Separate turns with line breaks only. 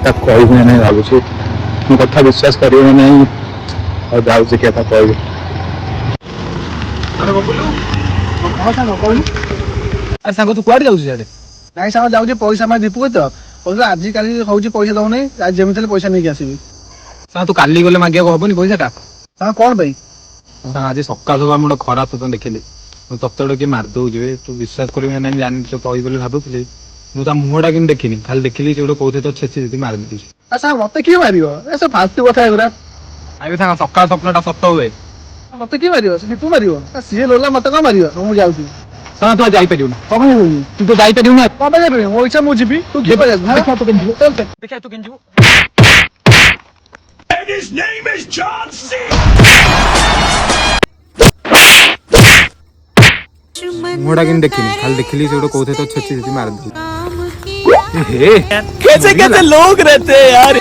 ତାକୁ କହିବି ନା ନାହିଁ ଭାବୁଛି। ମୋ କଥା ବିଶ୍ୱାସ କରିବ ନା ନାହିଁ ଆଉ ଯାଉଛି କଥା କହିବି।
ଆରେ ବବୁଲୁ,
ହଁ ସାଙ୍ଗ କହୁନୁ।
ଆରେ ସାଙ୍ଗ ତୁ କୁଆଡେ ଯାଉଛୁ ସିଆଡେ?
ନାଇଁ ସାଙ୍ଗ ଯାଉଛି ପଇସା ପାଇଁ ଦୀପୁ ତ କହୁଥିଲା ଆଜିକାଲି ହଉଛି ପଇସା ଦଉନାହିଁ, ଆଜି ଯେମିତି ହେଲେ ପଇସା ନେଇକି ଆସିବି।
ସାଙ୍ଗ ତୁ କାଲି ଗଲେ ମାଗିବାକୁ ହବନି ପଇସାଟା?
ସାଙ୍ଗ କଣ ପାଇଁ?
ସାଙ୍ଗ ଆଜି ସକାଳୁ ସକାଳୁ ମୁଁ ଗୋଟେ ଖରାପ ସ୍ୱପ୍ନ ଦେଖିଲି। ମୁଁ ତତେ ଗୋଟେ କିଏ ମାରିଦଉଛି ବେ, ତୁ ବିଶ୍ୱାସ କରିବୁ ନା ନାହିଁ ଜାଣିନି, ତୁ କହିବୁ ବୋଲି ଭାବୁଥିଲି। ମୁଁ ତା ମୁହଁଟା କିନ୍ତୁ ଦେଖିନି, ଖାଲି ଦେଖିଲି ସେ ଗୋଟେ କହୁଥିଲେ ତ ଛେଚି ଛେଚି ମାରିଦେଇଛି।
ସାଙ୍ଗ ମତେ କିଏ ମାରିବ? ଏସବୁ ଫାଲତୁ କଥା ଏଗୁରା।
ଆରେ ସାଙ୍ଗ ସକାଳ ସ୍ୱପ୍ନଟା ସତ ହୁଏ।
ମତେ କିଏ ମାରିବ? ସେ ଦୀପୁ ମାରିବ? ସିଏ ଲୋଲା ମତେ କଣ ମାରିବ? ମୁଁ ଯାଉଛି।
ସାଙ୍ଗ ତୁ ଆଉ ଯାଇପାରିବୁନି,
କଣ ପାଇଁ ଯିବୁନି?
ତୁ ତ ଯାଇପାରିବୁନି।
କଣ ପାଇଁ ଯାଇପାରିବି? ମୋ ଇଚ୍ଛା ମୁଁ ଯିବି। ତୁ କିଏ ପାଇଁ ଯାଉଛୁ?
ଦେଖିଆ ତୁ କେମିତି ଯିବୁ,
ଚାଲ ଚାଲ।
ଦେଖିଆ ତୁ କେମିତି ଯିବୁ। ମୁହଁଟା କିନ୍ତୁ ଦେଖିନି, ଖାଲି ଦେଖିଲି ସେ ଗୋଟେ କହୁଥିଲେ ତ ଛେଚି ଛେଚି ମାରିଦେଇଛି।
कैसे कैसे लोग रहते हैं यार।